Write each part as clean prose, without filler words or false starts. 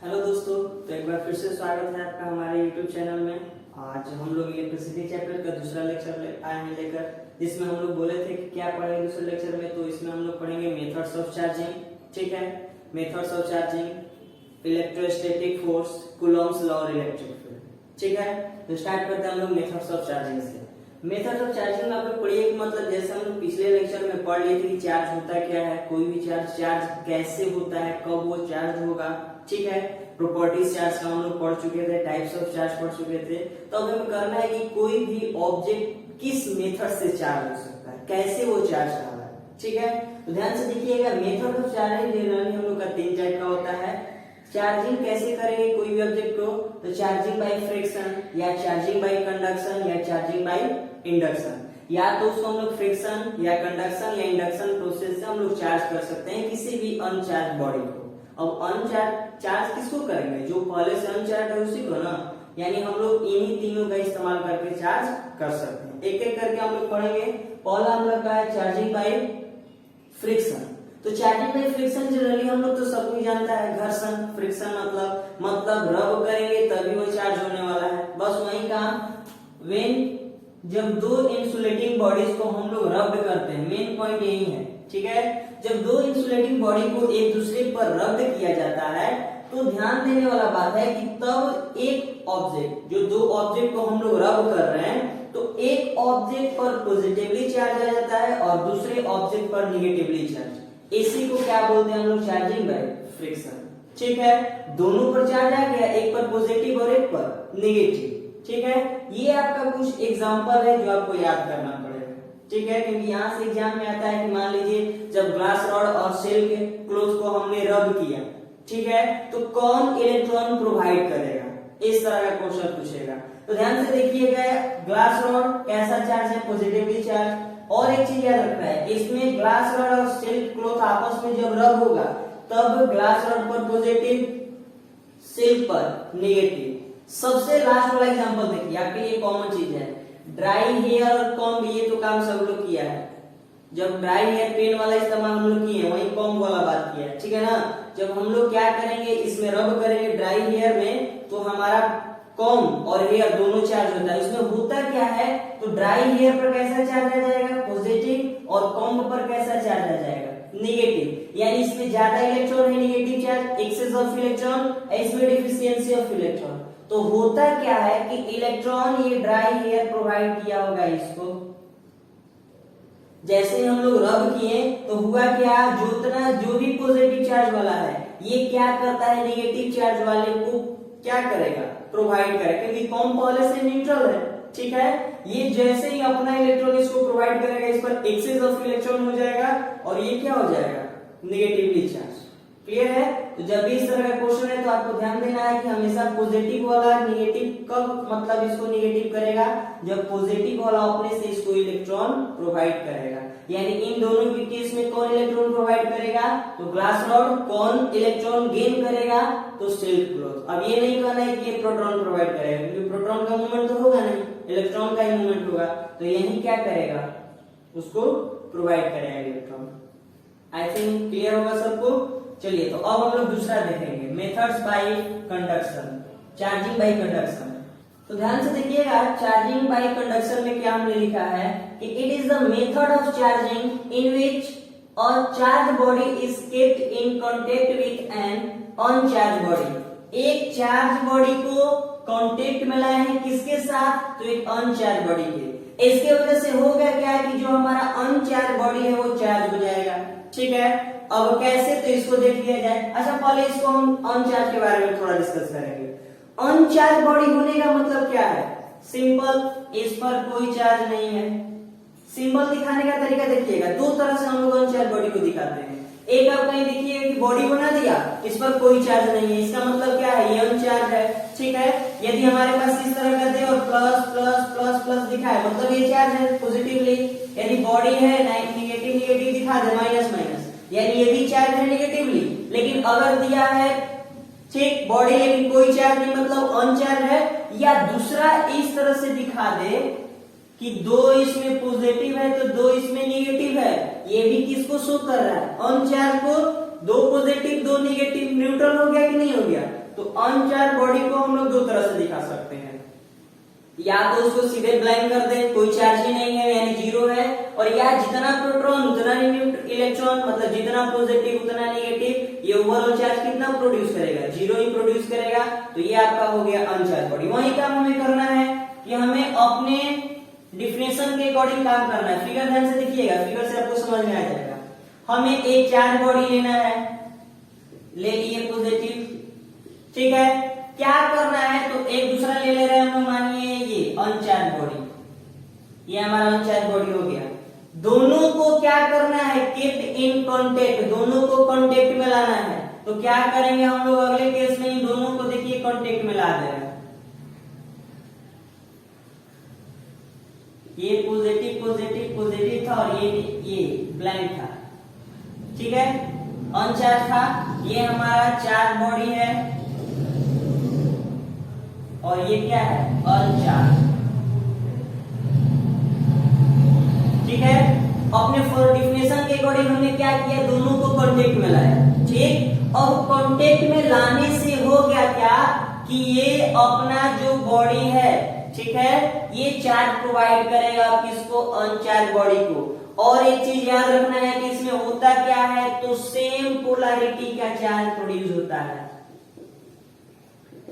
Hello दोस्तों, तो एक बार फिर से स्वागत है आपका हमारे YouTube चैनल में। आज हम लोग इलेक्ट्रिसिटी चैप्टर का दूसरा लेक्चर आए हैं लेकर, जिसमें हम लोग बोले थे कि क्या पढ़ेंगे दूसरे लेक्चर में। तो इसमें हम लोग पढ़ेंगे मेथड्स ऑफ चार्जिंग। ठीक है, methods of charging, electrostatic force, Coulomb's law और इलेक्ट्रिक फील्ड। ठीक है, तो स्टार्ट करते हैं हम लोग मेथड्स ऑफ चार्जिंग से। मेथड ऑफ चार्जिंग में आपको पढ़िए कि मतलब जैसे हम लोग पिछले लेक्चर में पढ़ लिए थे कि चार्ज होता क्या है, कोई भी चार्ज कैसे होता है, कब वो चार्ज होगा। ठीक है, प्रॉपर्टीज चार्ज का हम लोग पढ़ चुके थे, टाइप्स ऑफ चार्ज पढ़ चुके थे। तो अब हमें करना है कि कोई भी ऑब्जेक्ट किस मेथड से चार्ज हो सकता है, कैसे वो चार्ज कर रहा है। ठीक है, तो ध्यान से देखिएगा, मेथड ऑफ चार्जिंग जनरली हम लोग का 3 टाइप का होता है। चार्जिंग कैसे करेंगे कोई भी ऑब्जेक्ट को, तो चार्जिंग बाय फ्रिक्शन, या चार्जिंग बाय कंडक्शन, या चार्जिंग बाय इंडक्शन। या तो उसको हम लोग फ्रिक्शन या कंडक्शन या इंडक्शन प्रोसेस से हम लोग चार्ज कर सकते हैं किसी भी अनचार्ज बॉडी को। अब अनचार्ज चार्ज किसको करेंगे, जो पहले से अनचार्ज है उसी को ना, यानी हम लोग इन्हीं तीनों का इस्तेमाल करके चार्ज कर सकते हैं। एक एक करके हम लोग पढ़ेंगे। पहला हम लोग का है चार्जिंग बाय फ्रिक्शन। तो चार्जिंग बाय फ्रिक्शन जनरली हम लोग तो सब कुछ जानता है, घर्षण। फ्रिक्शन मतलब रब करेंगे तभी वो चार्ज होने वाला है, बस वही काम। व्हेन जब दो इंसुलेटिंग बॉडीज को हम लोग रब करते हैं, मेन पॉइंट यही है। ठीक है, जब दो इंसुलेटिंग बॉडी को एक दूसरे पर रब किया जाता है तो ध्यान देने वाला बात है कि तब एक ऑब्जेक्ट, जो दो ऑब्जेक्ट को हम लोग रब कर रहे हैं, तो एक ऑब्जेक्ट पर पॉजिटिवली चार्ज आ जाता है और दूसरे ऑब्जेक्ट पर निगेटिवली चार्ज। इसी को क्या बोलते हैं हम लोग, चार्जिंग बाय फ्रिक्शन। ठीक है, दोनों पर चार्ज आ गया, एक पर पॉजिटिव और एक पर निगेटिव। ठीक है, ये आपका कुछ एग्जांपल है जो आपको याद करना पड़ेगा। ठीक है, क्योंकि यहाँ से एग्जाम में आता है कि मान लीजिए जब ग्लास रॉड और सेल के क्लोथ को हमने रब किया, ठीक है, तो कौन इलेक्ट्रॉन प्रोवाइड करेगा, इस तरह का क्वेश्चन पूछेगा। तो ध्यान से देखिएगा, ग्लास रॉड कैसा चार्ज है, पॉजिटिवली चार्ज। और एक चीज याद रखना है, इसमें ग्लास रॉड और सेल क्लोथ आपस में जब रब होगा तब ग्लास रॉड पर पॉजिटिव, सेल पर निगेटिव। सबसे लास्ट वाला एग्जांपल देखिए, आपके लिए कॉमन चीज है, ड्राई हेयर और कॉम्ब। ये तो काम सब लोग किया है, जब ड्राई हेयर पेन वाला इस्तेमाल हम लोग किए, वही कॉम्ब वाला बात किया है। ठीक है ना, जब हम लोग क्या करेंगे, इसमें रब करेंगे ड्राई हेयर में, तो हमारा कॉम्ब और हेयर दोनों चार्ज होता है। उसमें होता क्या है, तो ड्राई हेयर पर कैसा चार्ज आ जाएगा, पॉजिटिव, और कॉम्ब पर कैसा चार्ज आ जाएगा, निगेटिव। यानी इसमें ज्यादा इलेक्ट्रॉन है, negative charge, excess of electron, इसमें डिफिशियंसी ऑफ इलेक्ट्रॉन। तो होता क्या है कि इलेक्ट्रॉन ये ड्राई हेयर प्रोवाइड किया होगा इसको, जैसे हम लोग रब किए तो हुआ क्या, जो भी पॉजिटिव चार्ज वाला है ये क्या करता है, निगेटिव चार्ज वाले को क्या करेगा, प्रोवाइड करेगा, क्योंकि कॉम्ब पहले से न्यूट्रल है। ठीक है, ये जैसे ही अपना इलेक्ट्रॉन इसको प्रोवाइड करेगा, इस पर एक्सेस ऑफ इलेक्ट्रॉन हो जाएगा और ये क्या हो जाएगा, निगेटिवली चार्ज। क्लियर है, तो जब भी इस तरह का क्वेश्चन है तो आपको ध्यान देना है कि हमेशा पॉजिटिव वाला निगेटिव कब, मतलब इसको निगेटिव करेगा, जब पॉजिटिव वाला अपने से इसको इलेक्ट्रॉन प्रोवाइड करेगा। यानी इन दोनों के केस में कौन इलेक्ट्रॉन प्रोवाइड करेगा, तो ग्लास रॉड। कौन इलेक्ट्रॉन गेन करेगा, तो सेल क्लोथ। अब ये नहीं कहना है कि ये प्रोटॉन प्रोवाइड करेगा, क्योंकि प्रोटॉन का मूवमेंट तो होगा नहीं, इलेक्ट्रॉन का ही मूवमेंट होगा, तो यही क्या करेगा, उसको प्रोवाइड करेगा इलेक्ट्रॉन। आई थिंक क्लियर होगा सबको। चलिए, तो अब हम लोग दूसरा देखेंगे, methods by conduction, charging by conduction. तो ध्यान से देखिएगा, चार्जिंग बाय कंडक्शन में क्या हमने लिखा है कि it is the method of charging in which a charge body is kept in contact with an अनचार्ज body. एक चार्ज बॉडी को कांटेक्ट में लाए हैं, किसके साथ, तो एक अनचार्ज बॉडी के। इसके वजह से होगा क्या कि जो हमारा अनचार्ज बॉडी है वो चार्ज हो जाएगा। ठीक है, अब कैसे, तो इसको देख लिया जाए। अच्छा, पहले इसको हम अनचार्ज के बारे में थोड़ा डिस्कस करेंगे। अनचार्ज बॉडी होने का मतलब क्या है, सिंपल, इस पर कोई चार्ज नहीं है। सिंबल दिखाने का तरीका देखिएगा, दो तरह से हम लोग अनचार्ज बॉडी को दिखाते हैं। एक आप कहीं देखिए कि बॉडी बना दिया, इस पर कोई चार्ज नहीं है, इसका मतलब क्या है, ये अनचार्ज है। ठीक है, यदि हमारे पास इस तरह का दे और प्लस प्लस प्लस प्लस दिखाए, मतलब ये चार्ज है पॉजिटिवली। यदि बॉडी है निगेटिव निगेटिव दिखा दे, माइनस माइनस, यानी ये भी चार्ज है निगेटिवली। लेकिन अगर दिया है ठीक बॉडी लेकिन कोई चार्ज नहीं, मतलब अनचार्ज है। या दूसरा इस तरह से दिखा दे कि दो इसमें पॉजिटिव है तो दो इसमें निगेटिव है, ये भी किसको शो कर रहा है, अनचार्ज को। दो पॉजिटिव दो निगेटिव न्यूट्रल हो गया कि नहीं हो गया, तो अनचार्ज बॉडी को हम लोग दो तरह से दिखा सकते हैं, या तो उसको सीधे ब्लैंक कर दे, कोई चार्ज ही नहीं है यानी जीरो है, और या जितना प्रोटॉन उतना इलेक्ट्रॉन, मतलब जितना पॉजिटिव उतना नेगेटिव, ये ओवरऑल चार्ज कितना प्रोड्यूस करेगा, जीरो ही प्रोड्यूस करेगा। तो ये आपका हो गया अनचार्ज बॉडी। वही काम हमें करना है कि हमें अपने डिफिनेशन के अकॉर्डिंग काम करना है। फिगर ध्यान से देखिएगा, फिगर से आपको समझ में आ जाएगा। हमें एक चार्ज बॉडी लेना है, ले लिए पॉजिटिव, ठीक है। क्या करना है, तो एक दूसरा ले ले रहे हैं हम लोग, मानिए ये अनचार्ज बॉडी, ये हमारा अनचार्ज बॉडी हो गया। दोनों को क्या करना है, कीप इन कांटेक्ट, दोनों को कांटेक्ट में लाना है। तो क्या करेंगे हम लोग अगले केस में, इन दोनों को देखिए कांटेक्ट में ला दे रहे हैं। ये पॉजिटिव पॉजिटिव पॉजिटिव था और ये ब्लैंक था, ठीक है, अनचार्ज था। ये हमारा चार्ज बॉडी है और ये क्या है, अनचार्ज, ठीक है। अपने फॉर डिफिनेशन के अकॉर्डिंग हमने क्या किया, दोनों को कांटेक्ट में लाया, ठीक। और कांटेक्ट में लाने से हो गया क्या कि ये अपना जो बॉडी है, ठीक है, ये चार्ज प्रोवाइड करेगा किसको, अनचार्ज बॉडी को। और एक चीज याद रखना है कि इसमें होता क्या है, तो सेम पोलैरिटी का चार्ज प्रोड्यूस होता है,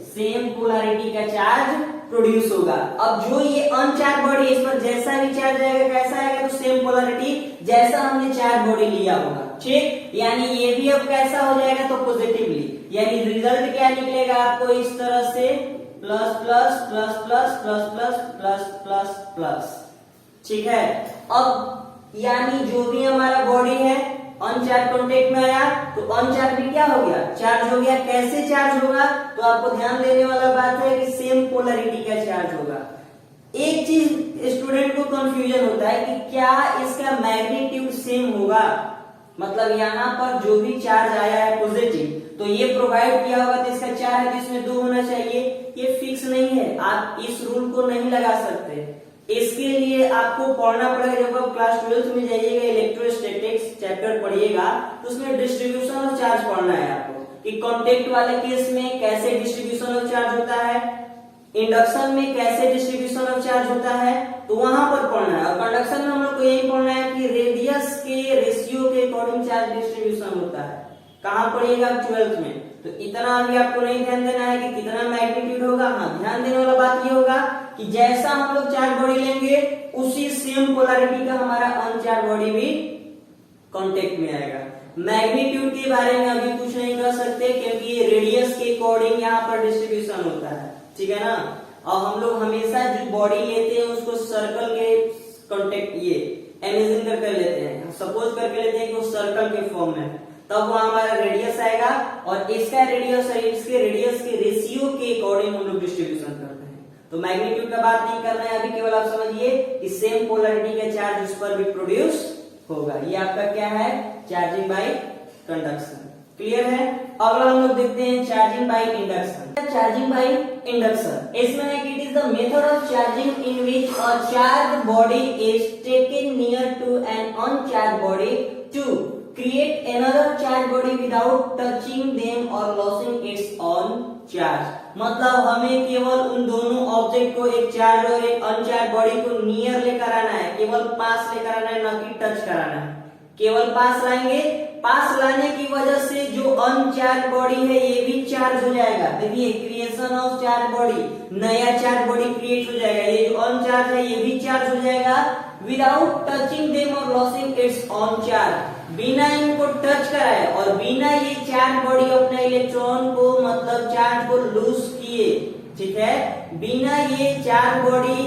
सेम पोलैरिटी का चार्ज प्रोड्यूस होगा। अब जो ये अनचार्ज बॉडी है, इस पर जैसा भी चार्ज आएगा कैसा आएगा, तो सेम पोलैरिटी जैसा हमने चार्ज बॉडी लिया होगा, ठीक। यानी ये भी अब कैसा हो जाएगा, तो पॉजिटिवली, यानी रिजल्ट क्या निकलेगा आपको इस तरह से, plus plus plus plus plus plus plus plus plus, ठीक है। अब यानी जो भी हमारा बॉडी है अनचार्ज कांटेक्ट में आया तो अनचार्ज भी क्या हो गया, चार्ज हो गया। कैसे चार्ज होगा, तो आपको ध्यान देने वाला बात है कि सेम पोलैरिटी का चार्ज होगा। एक चीज स्टूडेंट को कंफ्यूजन होता है कि क्या इसका मैग्नीट्यूड सेम होगा, मतलब यहाँ पर जो भी चार्ज आया है पॉजिटिव, तो ये प्रोवाइड किया होगा तो इसका चार्ज है तो इसमें 2 होना चाहिए। ये फिक्स नहीं है, आप इस रूल को नहीं लगा सकते। इसके लिए आपको पढ़ना पड़ेगा, जब आप क्लास 12th में जाइएगा, इलेक्ट्रोस्टैटिक्स चैप्टर पढ़िएगा, तो उसमें डिस्ट्रीब्यूशन ऑफ चार्ज पढ़ना है आपको, कि कांटेक्ट वाले केस में कैसे डिस्ट्रीब्यूशन ऑफ चार्ज होता है, इंडक्शन में कैसे डिस्ट्रीब्यूशन ऑफ चार्ज होता है, तो वहां पर पढ़ना है। और कंडक्शन में हम लोग को यही पढ़ना है कि रेडियस के रेशियो के अकॉर्डिंग चार्ज डिस्ट्रीब्यूशन होता है। कहाँ पढ़िएगा, 12th में। तो इतना अभी आपको नहीं ध्यान देना है कि कितना मैग्नीट्यूड होगा। हाँ, ध्यान देने वाला बात ये होगा कि जैसा हम लोग चार्ज बॉडी लेंगे उसी सेम पोलैरिटी का हमारा अनचार्ज बॉडी भी कांटेक्ट में आएगा। मैग्नीट्यूड के बारे में अभी कुछ नहीं कर सकते क्योंकि रेडियस के अकॉर्डिंग यहाँ पर डिस्ट्रीब्यूशन होता है, ठीक है ना। और हम लोग हमेशा जो बॉडी लेते हैं उसको सर्कल के कांटेक्ट ये इमेजिन करके लेते हैं, सपोज करके लेते हैं कि वो सर्कल के फॉर्म में, तब वो हमारा रेडियस आएगा और इसका रेडियस और इसके रेडियस के रेशियो के अकॉर्डिंग हम लोग डिस्ट्रीब्यूशन करते हैं। तो मैग्नीट्यूड का बात नहीं करना है अभी, केवल आप समझिए कि सेम पोलैरिटी का चार्ज उस पर भी प्रोड्यूस होगा। ये आपका क्या है, चार्जिंग बाय कंडक्शन। क्लियर है। अगला हम लोग देखते हैं charging by induction. Charging by induction, इसमें है कि it is the method of charging in which a charge body is taken near to an अनचार्ज body to create another charge body without touching them or losing its own charge। मतलब हमें केवल उन दोनों object को, एक charge और एक uncharged body को नियर लेकर आना है, केवल पास लेकर आना है, ना कि टच कराना है। केवल पास लाएंगे, पास लाने की वजह से जो अनचार्ज बॉडी है ये भी चार्ज हो जाएगा। देखिए, क्रिएशन ऑफ चार्ज बॉडी, नया चार्ज बॉडी क्रिएट हो जाएगा। ये जो अनचार्ज है ये भी चार्ज हो जाएगा विदाउट टचिंग देम और लॉसिंग इट्स ऑन चार्ज, बिना इनको टच कराए और बिना ये चार्ज बॉडी अपने इलेक्ट्रॉन को, मतलब चार्ज को लूज किए, ठीक है, बिना ये चार्ज बॉडी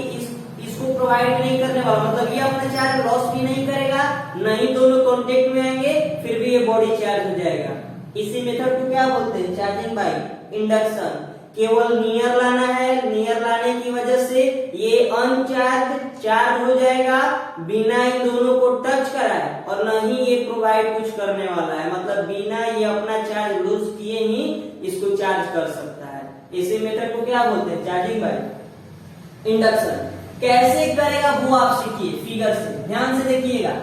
इसको प्रोवाइड नहीं करने वाला, मतलब ये अपना चार्ज लॉस भी नहीं करेगा, नहीं दोनों कांटेक्ट में आएंगे, फिर भी ये बॉडी चार्ज हो जाएगा। इसी मेथड को क्या बोलते हैं, चार्जिंग बाय इंडक्शन। केवल नियर लाना है, नियर लाने की वजह से ये अनचार्ज चार्ज हो जाएगा बिना इन दोनों को टच कराए, और न ही ये प्रोवाइड कुछ करने वाला है, मतलब बिना ये अपना चार्ज लूज किए ही इसको चार्ज कर सकता है। इसी मेथड को क्या बोलते हैं, चार्जिंग बाय इंडक्शन। कैसे करेगा वो आप सीखिए, फिगर से ध्यान से देखिएगा।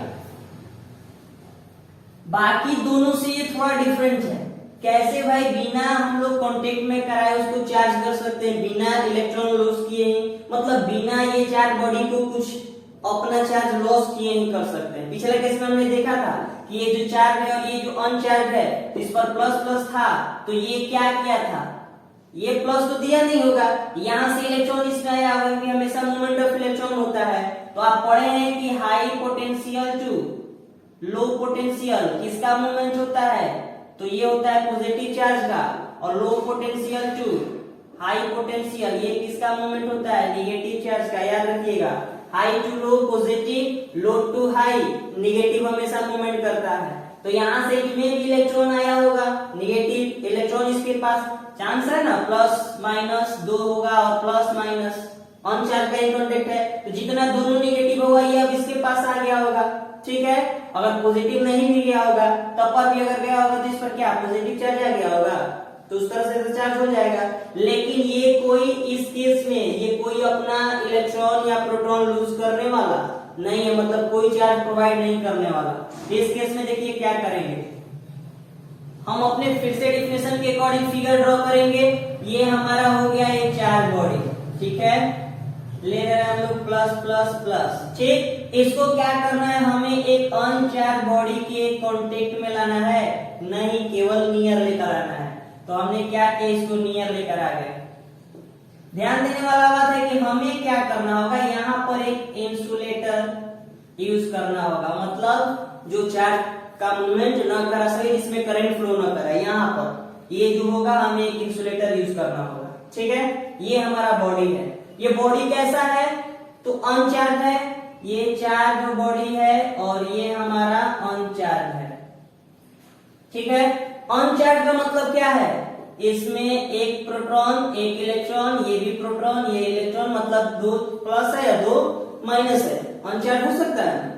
बाकी दोनों से ये थोड़ा डिफरेंट है, कैसे भाई बिना हम लोग कांटेक्ट में कराए उसको चार्ज कर सकते हैं, बिना इलेक्ट्रॉन लॉस किए ही, मतलब बिना ये चार्ज बॉडी को कुछ अपना चार्ज लॉस किए ही कर सकते हैं। पिछले केस में हमने देखा था कि ये जो चार्ज है और ये जो अनचार्ज है इस पर प्लस प्लस था, तो ये क्या किया था, ये प्लस तो दिया नहीं होगा, यहाँ से इलेक्ट्रॉन इसमें आया होगा कि हमेशा मोमेंट ऑफ इलेक्ट्रॉन होता है। तो आप पढ़े हैं कि high potential to low potential किसका मूवमेंट होता है, तो ये होता है पॉजिटिव चार्ज का, और low potential to high potential ये किसका मूवमेंट होता है, नेगेटिव चार्ज का। याद रखिएगा, high to low positive, low to high negative हमेशा मूवमेंट करता है। तो यहाँ से इसमें भी इलेक्ट्रॉन आया होगा, नेगेटिव इलेक्ट्रॉन इसके पास चांस है ना, प्लस माइनस दो होगा और प्लस माइनस अनचार्ज का कांटेक्ट है, तो जितना दोनों नेगेटिव होगा ये अब इसके पास आ गया होगा, ठीक है। अगर पॉजिटिव नहीं भी गया होगा तब पर भी अगर गया होगा तो इस पर क्या पॉजिटिव चार्ज आ गया होगा, तो उस तरह से तो चार्ज हो जाएगा। लेकिन ये कोई इस केस में ये कोई अपना इलेक्ट्रॉन या प्रोटॉन लूज करने वाला नहीं है, मतलब कोई चार्ज प्रोवाइड नहीं करने वाला। इस केस में देखिए क्या करेंगे, हम अपने फिर से डेफिनेशन के अकॉर्डिंग फिगर ड्रॉ करेंगे। ये हमारा हो गया एक चार्ज बॉडी, ठीक है, ले रहे हैं हम लोग प्लस प्लस प्लस, ठीक। इसको क्या करना है, हमें एक अनचार्ज बॉडी के कांटेक्ट में लाना है, नहीं केवल नियर लेकर आना है। तो हमने क्या किया, इसको नियर लेकर आ गए। ध्यान देने वाला बात है कि हमें क्या करना होगा, यहाँ पर एक इंसुलेटर यूज करना होगा, मतलब जो चार्ज का मूवमेंट न करा सके, जिसमें करंट फ्लो न करे, यहाँ पर ये जो होगा हमें एक इंसुलेटर यूज करना होगा, ठीक है। ये हमारा बॉडी है, ये बॉडी कैसा है, तो अनचार्ज है, ये चार्ज बॉडी है और ये हमारा अनचार्ज है, ठीक है। अनचार्ज का मतलब क्या है, इसमें एक प्रोटॉन एक इलेक्ट्रॉन, ये भी प्रोटॉन ये इलेक्ट्रॉन, मतलब दो प्लस है या दो माइनस है, अनचार्ज हो सकता है।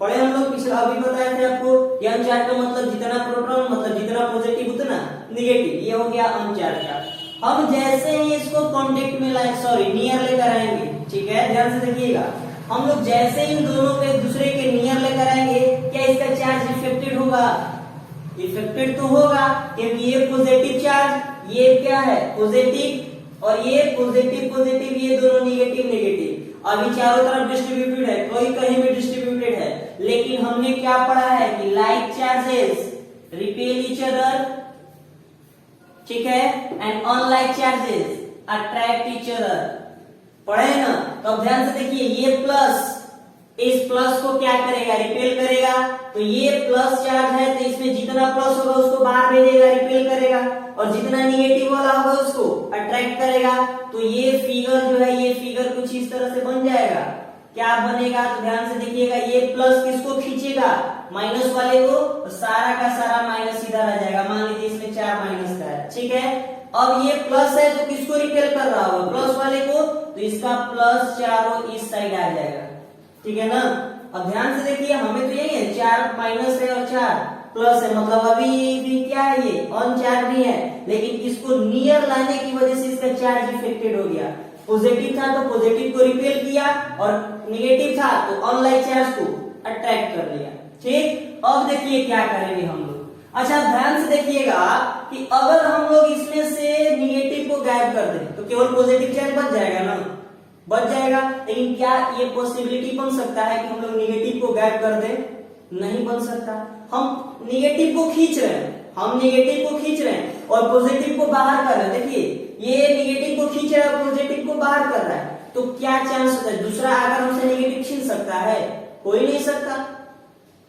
पढ़े हम लोग पिछले, अभी बताए थे आपको, ये अनचार्ज का मतलब जितना प्रोटॉन मतलब जितना पॉजिटिव उतना नेगेटिव, ये हो गया अनचार्ज का। हम जैसे ही इसको कांटेक्ट में लाए, सॉरी नियर लेकर आएंगे, ठीक है, ध्यान से देखिएगा, हम लोग जैसे ही इन दोनों को एक दूसरे के नियर लेकर आएंगे, क्या इसका चार्ज इफेक्टेड होगा, इफेक्टेड तो होगा, क्योंकि ये पॉजिटिव चार्ज, ये क्या है पॉजिटिव, और ये पॉजिटिव पॉजिटिव, ये दोनों नेगेटिव नेगेटिव। अभी चारों तरफ डिस्ट्रीब्यूटेड है, कोई कहीं भी डिस्ट्रीब्यूटेड है, लेकिन हमने क्या पढ़ा है कि like charges repel each other, ठीक है, and unlike charges attract each other, पढ़े ना। तो अब ध्यान से देखिए, ये प्लस इस प्लस को क्या करेगा, रिपेल करेगा, तो ये प्लस चार्ज है तो इसमें जितना प्लस होगा उसको बाहर भेजेगा, रिपेल करेगा, और जितना निगेटिव वाला होगा उसको अट्रैक्ट करेगा। तो ये फिगर जो है, ये फिगर कुछ इस तरह से बन जाएगा। क्या बनेगा, तो ध्यान से देखिएगा, ये प्लस किसको खींचेगा, माइनस वाले को, तो सारा का सारा माइनस इधर आ जाएगा। मान लीजिए इसमें 4 माइनस का है, ठीक है। अब ये प्लस है तो किसको रिपेल कर रहा होगा, प्लस वाले को, तो इसका प्लस चारों इस साइड आ जाएगा, ठीक है ना। अब ध्यान से देखिए, हमें तो यही है 4 माइनस है और 4 प्लस है, मतलब अभी भी क्या है, ये अनचार्ज नहीं है, लेकिन इसको नियर लाने की वजह से इसका चार्ज इफेक्टेड हो गया। पॉजिटिव था तो पॉजिटिव को रिपेल किया, और नेगेटिव था तो अनलाइक चार्ज को अट्रैक्ट कर लिया, ठीक। अब देखिए क्या करेंगे हम लोग, अच्छा ध्यान से देखिएगा कि अगर हम लोग इसमें से निगेटिव को गायब कर दें तो केवल पॉजिटिव चार्ज बच जाएगा ना, बच जाएगा। लेकिन क्या ये पॉसिबिलिटी बन सकता है कि हम लोग निगेटिव को गायब कर दें, नहीं बन सकता। हम निगेटिव को खींच रहे हैं, हम निगेटिव को खींच रहे हैं और पॉजिटिव को बाहर कर रहे हैं। देखिए ये निगेटिव को खींच रहा है, पॉजिटिव को बाहर कर रहा है, तो क्या चांस होता है, दूसरा आकर हमसे निगेटिव छीन सकता है, कोई नहीं सकता।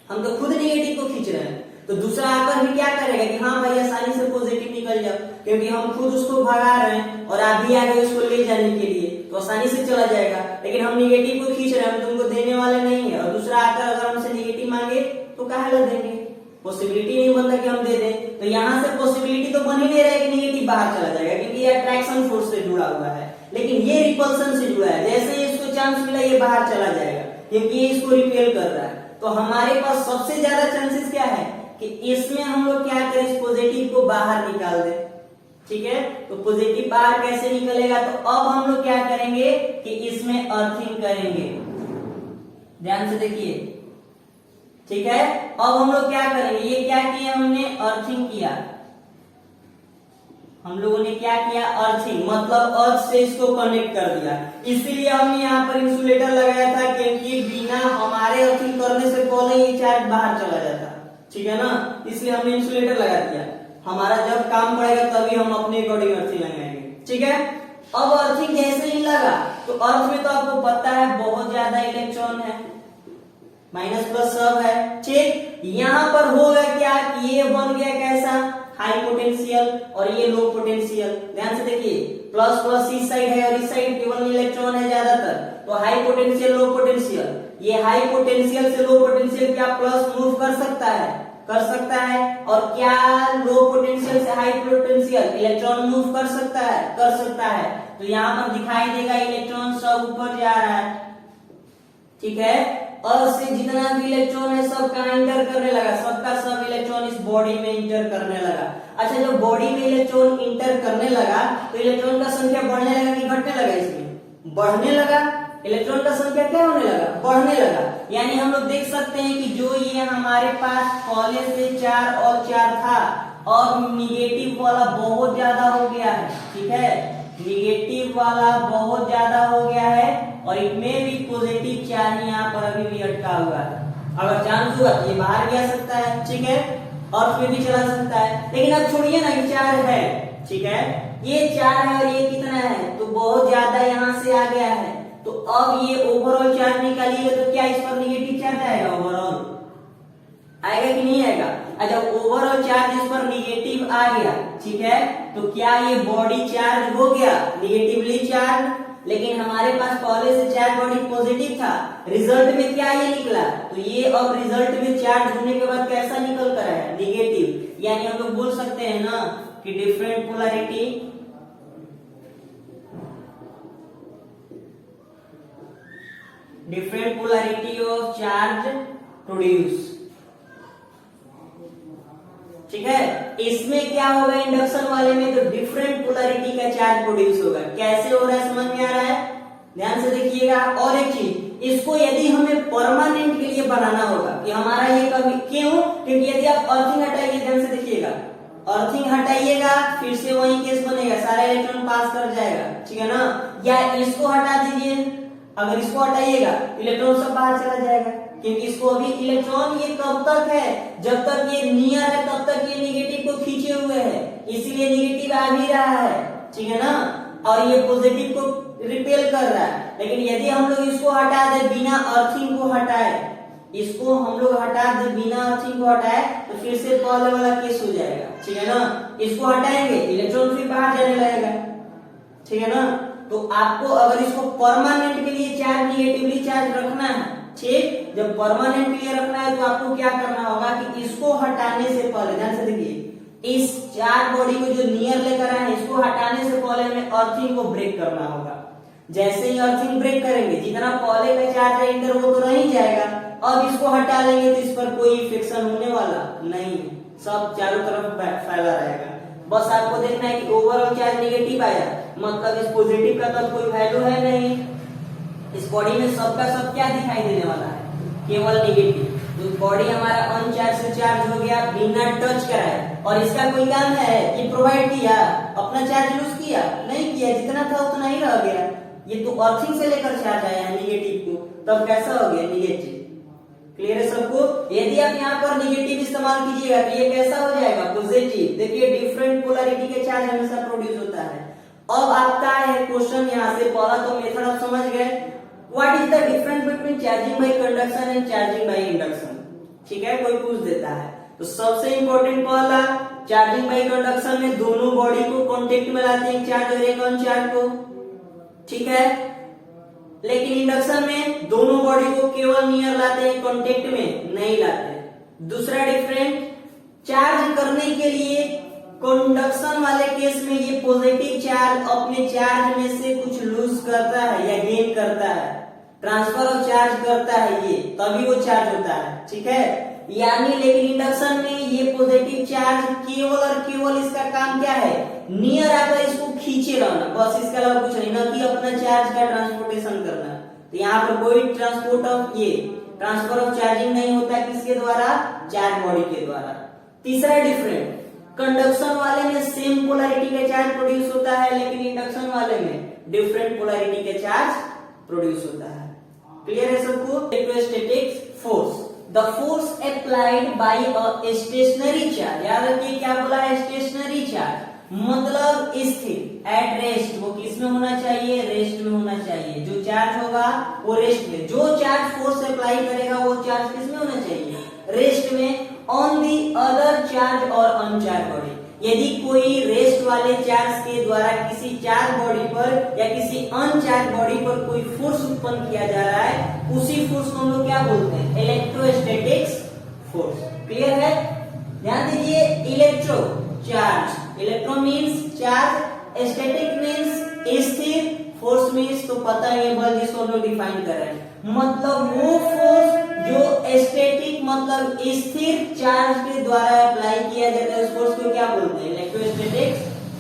हम तो खुद निगेटिव को खींच रहे हैं, तो दूसरा आकर भी क्या करेगा कि हाँ भाई आसानी से पॉजिटिव निकल जाओ, क्योंकि हम खुद उसको भगा रहे हैं और आप भी आ गए उसको ले जाने के लिए, तो आसानी से चला जाएगा। लेकिन हम निगेटिव को खींच रहे हैं, हम तुमको देने वाले नहीं है, और दूसरा आकर अगर हमसे निगेटिव मांगे तो काहे ला देंगे, पॉसिबिलिटी नहीं बनता कि हम दे दें। तो यहाँ से पॉसिबिलिटी तो बन ही नहीं रहा है कि निगेटिव बाहर चला जाएगा, क्योंकि ये अट्रैक्शन फोर्स से जुड़ा हुआ है, लेकिन ये रिपल्सन से जुड़ा है। जैसे ही इसको चांस मिला ये बाहर चला जाएगा, क्योंकि ये इसको रिपेल कर रहा है। तो हमारे पास सबसे ज्यादा चांसेस क्या है कि इसमें हम लोग क्या करें, इस पॉजिटिव को बाहर निकाल दें, ठीक है। तो पॉजिटिव बाहर कैसे निकलेगा, तो अब हम लोग क्या करेंगे कि इसमें अर्थिंग करेंगे। ध्यान से देखिए, ठीक है। अब हम लोग क्या करेंगे, ये क्या किया हमने, अर्थिंग किया। हम लोगों ने क्या किया, अर्थिंग, मतलब अर्थ से इसको कनेक्ट कर दिया। इसीलिए हमने यहाँ पर इंसुलेटर लगाया था, क्योंकि बिना हमारे अर्थिंग करने से पहले ये चार्ज बाहर चला जाता, ठीक है ना, इसलिए हमने इंसुलेटर लगा दिया। हमारा जब काम पड़ेगा तभी हम अपने अकॉर्डिंग अर्थिंग लगाएंगे, ठीक है। अब अर्थिंग जैसे ही लगा तो अर्थ में तो आपको पता है बहुत ज्यादा इलेक्ट्रॉन है, माइनस प्लस सब है, ठीक। यहाँ पर होगा क्या कि ये बन गया कैसा, हाई पोटेंशियल और ये लो पोटेंशियल। ध्यान से देखिए, प्लस प्लस इस साइड है और इस साइड केवल इलेक्ट्रॉन है ज्यादातर, तो हाई पोटेंशियल लो पोटेंशियल। ये हाई पोटेंशियल से लो पोटेंशियल क्या प्लस मूव कर सकता है, कर सकता है। और क्या लो पोटेंशियल से हाई पोटेंशियल इलेक्ट्रॉन मूव कर सकता है, कर सकता है। तो यहाँ पर दिखाई देगा इलेक्ट्रॉन सब ऊपर जा रहा है, ठीक है। और से जितना भी इलेक्ट्रॉन है सब कहाँ इंटर करने लगा, सबका सब इलेक्ट्रॉन इस बॉडी में इंटर करने लगा। अच्छा, जब बॉडी में इलेक्ट्रॉन इंटर करने लगा तो इलेक्ट्रॉन का संख्या बढ़ने लगा कि घटने लगा, इसमें बढ़ने लगा। इलेक्ट्रॉन का संख्या क्या होने लगा, बढ़ने लगा। यानी हम लोग देख सकते हैं कि जो ये हमारे पास पहले से 4 और 4 था और निगेटिव वाला बहुत ज्यादा हो गया है, ठीक है, निगेटिव वाला बहुत ज्यादा हो गया है और इसमें भी पॉजिटिव चार्ज यहाँ पर अभी भी अटका हुआ है। अगर चांस हुआ तो ये बाहर जा सकता है, ठीक है, और फिर भी चला सकता है। लेकिन अब छोड़िए ना, ये 4 है, ठीक है, ये 4 है और ये कितना है, तो बहुत ज्यादा यहाँ से आ गया है। तो अब ये ओवरऑल चार्ज निकालिएगा तो क्या इस पर निगेटिव चार्ज आएगा, ओवरऑल आएगा कि नहीं आएगा। अच्छा, ओवरऑल चार्ज इस पर निगेटिव आ गया, ठीक है, तो क्या ये बॉडी चार्ज हो गया, निगेटिवली चार्ज। लेकिन हमारे पास पहले से चार्ज बॉडी पॉजिटिव था, रिजल्ट में क्या ये निकला, तो ये अब रिजल्ट में चार्ज होने के बाद कैसा निकल कर है, निगेटिव। यानी हम लोग बोल सकते हैं ना कि different polarity, different polarity of charge produce, ठीक है। इसमें क्या होगा, इंडक्शन वाले में तो डिफरेंट पोलैरिटी का चार्ज प्रोड्यूस होगा। कैसे हो रहा है समझ में आ रहा है, ध्यान से देखिएगा। और एक चीज, इसको यदि हमें परमानेंट के लिए बनाना होगा कि हमारा ये कभी, क्यों, क्योंकि यदि आप अर्थिंग हटाइए, ध्यान से देखिएगा, अर्थिंग हटाइएगा फिर से वही केस बनेगा, सारा इलेक्ट्रॉन पास कर जाएगा, ठीक है ना। या इसको हटा दीजिए, अगर इसको हटाइएगा इलेक्ट्रॉन सब बाहर चला जाएगा, क्योंकि इसको अभी इलेक्ट्रॉन ये कब तक है, जब तक ये नियर है तब तक ये निगेटिव को खींचे हुए है, इसीलिए निगेटिव आ भी रहा है, ठीक है ना, और ये पॉजिटिव को रिपेल कर रहा है। लेकिन यदि हम लोग इसको हटा दे बिना अर्थिंग को हटाए, इसको हम लोग हटा दे बिना अर्थिंग को हटाए तो फिर से पहले वाला केस हो जाएगा, ठीक है ना। इसको हटाएंगे इलेक्ट्रॉन फिर बाहर जाने लगेगा, ठीक है ना। तो आपको अगर इसको परमानेंट के लिए चार्ज निगेटिवली चार्ज रखना है, ठीक, जब परमानेंट के लिए रखना है तो आपको क्या करना होगा कि इसको हटाने से पहले, ध्यान से देखिए, इस चार्ज बॉडी को जो नियर लेकर आए हैं इसको हटाने से पहले हमें अर्थिंग को ब्रेक करना होगा। जैसे ही अर्थिंग ब्रेक करेंगे जितना पहले का चार्ज है इंटर वो तो रह ही जाएगा, अब इसको हटा लेंगे तो इस पर कोई इफेक्शन होने वाला नहीं, सब चारों तरफ फैला रहेगा। बस आपको देखना है कि ओवरऑल चार्ज निगेटिव आया, मतलब इस पॉजिटिव का तो कोई वैल्यू है नहीं, इस बॉडी में सबका सब क्या दिखाई देने वाला है, केवल निगेटिव। तो बॉडी हमारा अनचार्ज से चार्ज हो गया बिना टच कराए, और इसका कोई काम है कि प्रोवाइड किया, अपना चार्ज लूज किया नहीं किया, जितना था उतना ही रह गया। ये तो अर्थिंग से लेकर चार्ज आया है निगेटिव को, तब कैसा हो गया, निगेटिव। क्लियर है सबको। यदि आप यहाँ पर निगेटिव इस्तेमाल कीजिएगा तो ये कैसा हो जाएगा, पॉजिटिव। देखिए डिफरेंट पोलैरिटी के चार्ज हमेशा प्रोड्यूस होता है। अब आपका है क्वेश्चन, यहाँ से पहला तो मेथड आप समझ गए, what is the difference between charging by conduction and charging by induction, ठीक है, कोई पूछ देता है। तो सबसे इंपॉर्टेंट पहला, चार्जिंग बाय कंडक्शन में दोनों बॉडी को कांटेक्ट में लाते हैं, चार्ज और एक अनचार्ज को, ठीक है। लेकिन इंडक्शन में दोनों बॉडी को केवल नियर लाते हैं, कांटेक्ट में नहीं लाते। दूसरा डिफरेंट, चार्ज करने के लिए कंडक्शन वाले केस में ये पॉजिटिव चार्ज अपने चार्ज में से कुछ लूज करता है या गेन करता है, ट्रांसफर ऑफ चार्ज करता है, ये तभी वो चार्ज होता है, ठीक है। यानी लेकिन इंडक्शन में ये पॉजिटिव चार्ज केवल और केवल इसका काम क्या है, नियर आकर इसको खींचे रहना, बस, इसके अलावा कुछ नहीं, न कि अपना चार्ज का ट्रांसपोर्टेशन करना। तो यहाँ पर कोई ट्रांसपोर्ट ऑफ ये ट्रांसफर ऑफ चार्जिंग नहीं होता, किसके द्वारा, चार्ज बॉडी के द्वारा। तीसरा डिफरेंट, कंडक्शन वाले में सेम पोलैरिटी का चार्ज प्रोड्यूस होता है, लेकिन इंडक्शन वाले में डिफरेंट पोलैरिटी के चार्ज प्रोड्यूस होता है। क्लियर है सबको? Electrostatic force, the force applied by a stationary charge, याद रखिए क्या बोला है, स्टेशनरी चार्ज मतलब स्थिर, एट रेस्ट, वो किस में होना चाहिए, रेस्ट में होना चाहिए। जो चार्ज होगा वो रेस्ट में, जो चार्ज फोर्स अप्लाई करेगा वो चार्ज किस में होना चाहिए, रेस्ट में, ऑन दी अदर चार्ज और अनचार्ज बॉडी। यदि कोई रेस्ट वाले चार्ज के द्वारा किसी चार्ज बॉडी पर या किसी अनचार्ज बॉडी पर कोई फोर्स उत्पन्न किया जा रहा है, उसी फोर्स को हम लोग क्या बोलते हैं, इलेक्ट्रोस्टैटिक्स फोर्स। क्लियर है? ध्यान दीजिए, electro charge, electro means charge, static means स्थिर, फोर्स मीन्स तो पता है बल, जिसको हम लोग डिफाइन कर रहे हैं, मतलब वो फोर्स जो स्टैटिक मतलब स्थिर चार्ज के द्वारा अप्लाई किया जाता है, उस फोर्स को क्या बोलते हैं, इलेक्ट्रोस्टैटिक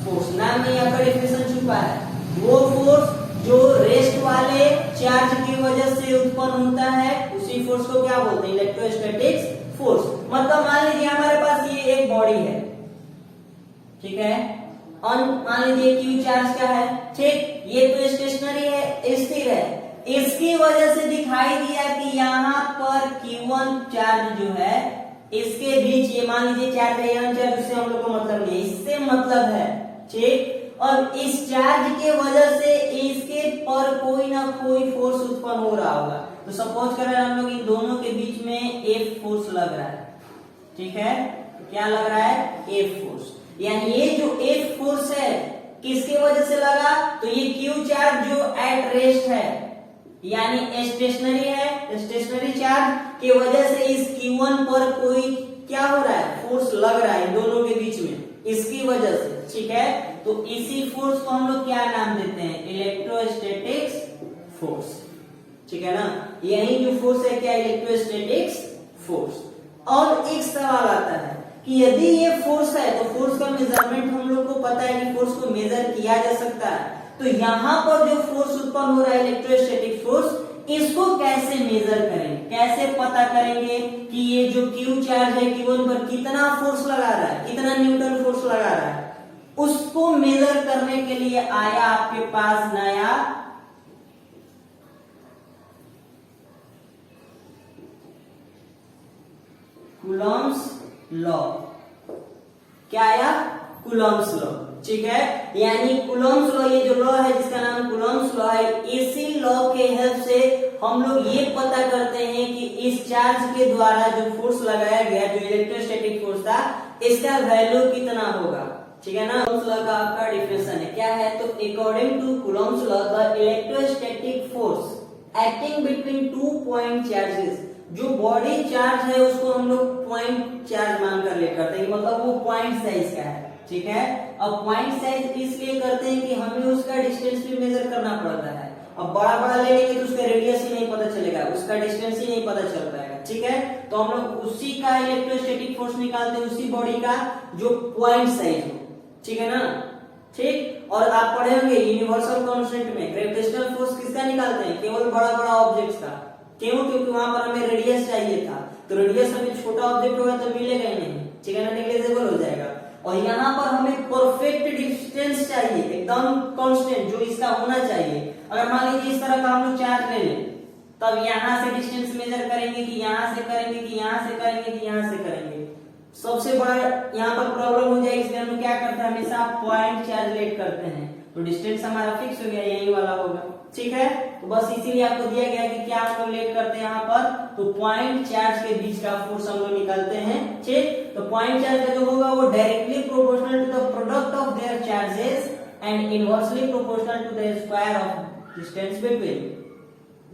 फोर्स। नाम में यहाँ पर डेफिनेशन छुपा है। वो फोर्स जो रेस्ट वाले चार्ज की वजह से उत्पन्न होता है, उसी फोर्स को क्या बोलते हैं, इलेक्ट्रोस्टैटिक फोर्स। मतलब मान लीजिए हमारे पास ये एक बॉडी है, ठीक है, मान लीजिए क्यू चार्ज का है, ठीक, ये तो स्टेशनरी है, स्थिर है, इसकी वजह से दिखाई दिया कि यहाँ पर Q1 चार्ज जो है इसके बीच, ये मान लीजिए चार्ज है, यहाँ चार्ज, उससे हम लोग को मतलब नहीं है, इससे मतलब है, ठीक, और इस चार्ज के वजह से इसके पर कोई ना कोई फोर्स उत्पन्न हो रहा होगा। तो सपोज कर रहे हैं हम लोग इन दोनों के बीच में F फोर्स लग रहा है, ठीक है, क्या लग रहा है, F फोर्स। यानी ये जो F फोर्स है किसके वजह से लगा, तो ये Q चार्ज जो एट रेस्ट है, यानी स्टेशनरी है, स्टेशनरी चार्ज की वजह से इस Q1 पर कोई क्या हो रहा है, फोर्स लग रहा है इन दोनों के बीच में, इसकी वजह से, ठीक है। तो इसी फोर्स को हम लोग क्या नाम देते हैं, इलेक्ट्रोस्टैटिक्स फोर्स, ठीक है ना। यही जो फोर्स है क्या, इलेक्ट्रोस्टैटिक्स फोर्स। और एक सवाल आता है कि यदि ये फोर्स है तो फोर्स का मेजरमेंट हम लोग को पता है कि फोर्स को मेजर किया जा सकता है, तो यहाँ पर जो फोर्स उत्पन्न हो रहा है इलेक्ट्रोस्टैटिक फोर्स, इसको कैसे मेजर करेंगे, कैसे पता करेंगे कि ये जो Q चार्ज है Q1 पर कितना फोर्स लगा रहा है, कितना न्यूटन फोर्स लगा रहा है, उसको मेजर करने के लिए आया आपके पास नया कूलॉम्स लॉ। क्या आया, कूलॉम्स लॉ, ठीक है। यानी कूलॉम्स लॉ, ये जो लॉ है जिसका नाम कूलॉम्स लॉ है, इसी लॉ के हेल्प से हम लोग ये पता करते हैं कि इस चार्ज के द्वारा जो फोर्स लगाया गया, जो इलेक्ट्रोस्टैटिक फोर्स था, इसका वैल्यू कितना होगा, ठीक है ना। कूलॉम्स लॉ का आपका डिफिनेशन है, क्या है, तो according to Coulomb's law the electrostatic force acting between 2 point charges, जो बॉडी चार्ज है उसको हम लोग पॉइंट चार्ज मानकर ले करते हैं, मतलब वो पॉइंट साइज का है, ठीक है। अब पॉइंट साइज इसलिए करते हैं कि हमें उसका डिस्टेंस भी मेजर करना पड़ता है। अब बड़ा बड़ा ले लेंगे तो उसका रेडियस ही नहीं पता चलेगा, उसका डिस्टेंस ही नहीं पता चल पाएगा, ठीक है। तो हम लोग उसी का इलेक्ट्रोस्टैटिक फोर्स निकालते हैं, उसी बॉडी का जो पॉइंट साइज हो, ठीक है ना, ठीक। और आप पढ़े होंगे यूनिवर्सल कांस्टेंट में ग्रेविटेशनल फोर्स किसका निकालते हैं, केवल बड़ा बड़ा ऑब्जेक्ट्स का। क्यों, क्योंकि वहां पर हमें रेडियस चाहिए था, तो रेडियस हमें छोटा ऑब्जेक्ट होगा तो मिलेगा ही नहीं, ठीक है ना, नेग्लिजिबल हो जाएगा। और यहाँ पर हमें परफेक्ट डिस्टेंस चाहिए, एकदम कांस्टेंट, जो इसका होना चाहिए। अगर मान लीजिए इस तरह का हम लोग चार्ज ले लें, तब यहाँ से डिस्टेंस मेजर करेंगे कि यहाँ से करेंगे कि यहाँ से करेंगे कि यहाँ से करेंगे, सबसे बड़ा यहाँ पर प्रॉब्लम हो जाएगी। इसलिए हम लोग क्या करते हैं, हमेशा पॉइंट चार्ज लेट करते हैं, तो डिस्टेंस हमारा फिक्स हो गया, यही वाला होगा, ठीक है। तो बस इसीलिए आपको दिया गया कि क्या हम लोग लेट करते हैं यहाँ पर, तो पॉइंट चार्ज के बीच का फोर्स हम लोग निकालते हैं, ठीक। तो पॉइंट चार्ज का जो होगा वो directly proportional to the product of their charges and inversely proportional to the square of distance between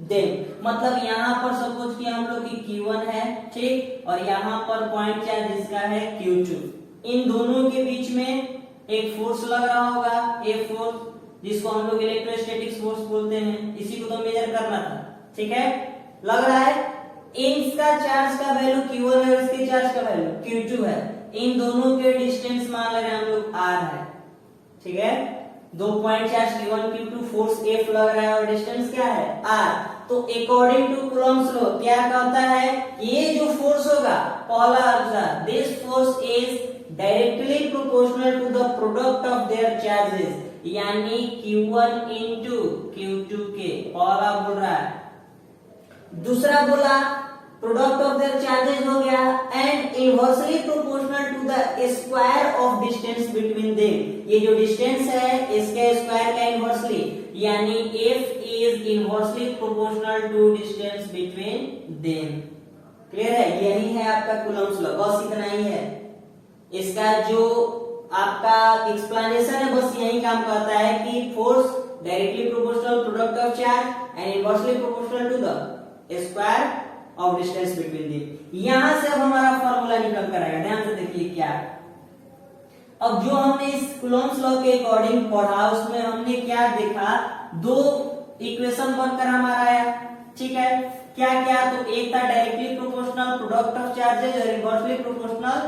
them. मतलब यहाँ पर सपोज कि हम लोग की Q1 है, ठीक, और यहाँ पर पॉइंट चार्ज जिसका है Q2, इन दोनों के बीच में एक फोर्स लग रहा होगा, एक फोर्स जिसको हम लोग इलेक्ट्रोस्टैटिक फोर्स बोलते हैं, इसी को तो मेजर करना था, ठीक है। लग रहा है इनका चार्ज का वैल्यू Q1 है और इसके चार्ज का वैल्यू Q2 है, इन दोनों के डिस्टेंस मान रहे हैं हम लोग R है, ठीक है। दो point charge Q1 Q2, force F लग रहा है और डिस्टेंस क्या है R। तो अकॉर्डिंग टू कूलॉम्स लॉ क्या कहता है, ये जो फोर्स होगा, पहला observe, this force is directly proportional to the product of their charges, यानी Q1 इंटू Q2K, पहला बोल रहा है। दूसरा बोला प्रोडक्ट ऑफ देयर चार्जेस हो गया, and inversely proportional to the square of distance between them, ये जो डिस्टेंस है इसके स्क्वायर का इनवर्सली, यानी F is inversely proportional to distance between them. Clear है? यही है आपका कूलम्स लॉ, बस इतना ही है। इसका जो आपका एक्सप्लेनेशन है बस यही काम करता है कि force directly proportional product of charge and inversely proportional to the square of distance between them. यहां से अब हमारा फॉर्मूला निकल कर आएगा, ध्यान से देखिए क्या है। अब जो हमने इस कूलम्स लॉ के अकॉर्डिंग पढ़ा उसमें हमने क्या देखा, दो इक्वेशन बनकर हमारा आया, ठीक है। क्या क्या, तो एक था directly proportional product of charges और inversely proportional